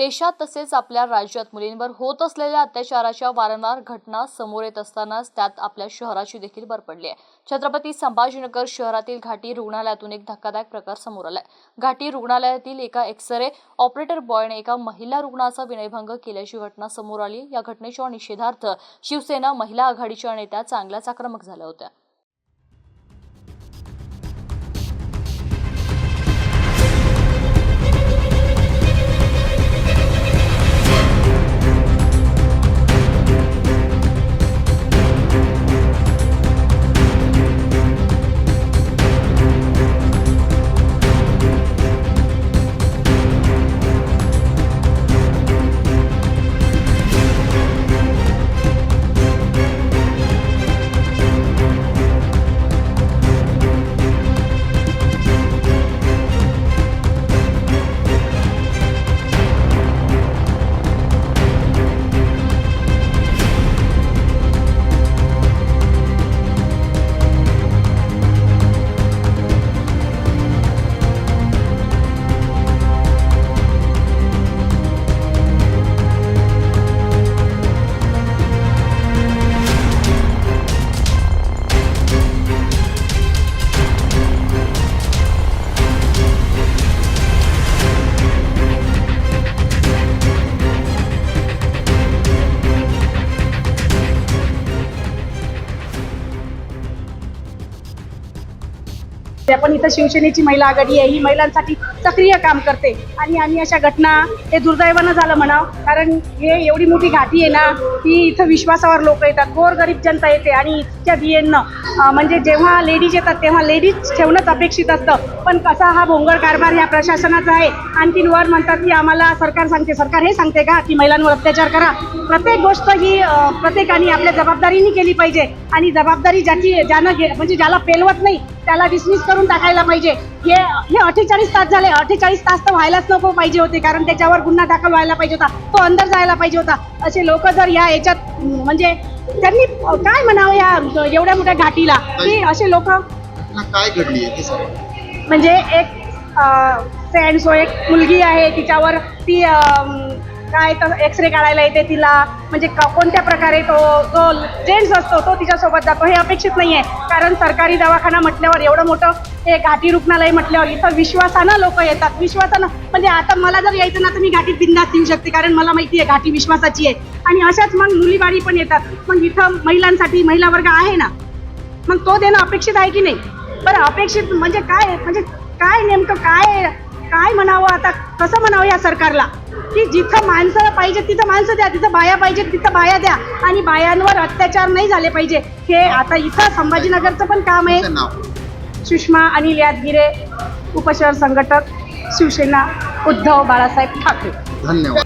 देशात तसेच आपल्या राज्यात मुलींवर होत असलेल्या अत्याचाराच्या वारंवार घटना समोर येत असतानाच त्यात आपल्या शहराची देखील भर पडली आहे। छत्रपती संभाजीनगर शहरातील घाटी रुग्णालयातून एक धक्कादायक प्रकार समोर आलाय। घाटी रुग्णालयातील एका एक्स-रे ऑपरेटर बॉयने एका महिला रुग्णाचा विनयभंग केल्याची घटना समोर आली। या घटनेच्या निषेधार्थ शिवसेना महिला आघाडीच्या नेत्या चांगल्याच आक्रमक झाल्या होत्या। आपण इथं शिवसेनेची महिला आघाडी आहे, ही महिलांसाठी सक्रिय काम करते आणि आम्ही अशा घटना हे दुर्दैवानं झालं म्हणावं, कारण हे एवढी मोठी घाटी आहे ना, की इथं विश्वासावर लोक येतात, गोरगरीब जनता येते आणि इतक्या धियेनं म्हणजे जेव्हा लेडीज येतात तेव्हा लेडीज ठेवणंच अपेक्षित असतं, पण कसा हा भोंगळ कारभार ह्या प्रशासनाचा आहे। आणखीन वर म्हणतात की आम्हाला सरकार सांगते, सरकार हे सांगते का की महिलांवर अत्याचार करा? प्रत्येक गोष्ट ही प्रत्येकाने आपल्या जबाबदारीने केली पाहिजे आणि जबाबदारी म्हणजे ज्याला पेलवत नाही त्याला डिसमिस करून टाकायला पाहिजे। हे 48 तास झाले, 48 तास तर व्हायलाच नको पाहिजे होते, कारण त्याच्यावर गुन्हा दाखल व्हायला पाहिजे होता, तो अंदर जायला पाहिजे होता। असे लोक जर याच्यात म्हणजे त्यांनी काय म्हणावं या एवढ्या मोठ्या घाटीला, की असे लोक काय घडली म्हणजे एक सो एक मुलगी आहे, तिच्यावर ती काय तर एक्सरे काढायला येते तिला, म्हणजे कोणत्या प्रकारे तो जेंट्स असतो तो तिच्यासोबत जातो हे अपेक्षित नाही आहे, कारण सरकारी दवाखाना म्हटल्यावर एवढं मोठं हे घाटी रुग्णालय म्हटल्यावर इथं विश्वासानं लोक येतात, विश्वासानं। म्हणजे आता मला जर यायचं ना तर मी घाटीत बिंदास येऊ शकते, कारण मला माहिती आहे घाटी विश्वासाची आहे आणि अशाच मग मुलीबाळी पण येतात। मग इथं महिलांसाठी महिला वर्ग आहे ना, मग तो देणं अपेक्षित आहे की नाही? बरं, अपेक्षित म्हणजे काय नेमकं काय म्हणावं आता, कसं म्हणावं या सरकारला, की जिथं माणसं पाहिजे तिथं माणसं द्या, जिथं बाया पाहिजे तिथं बाया द्या आणि बायांवर अत्याचार नाही झाले पाहिजे। हे आता इथं संभाजीनगरचं पण काम आहे। सुषमा अनिल यादगिरे, उपशहर संघटक, शिवसेना, उद्धव बाळासाहेब ठाकरे। धन्यवाद।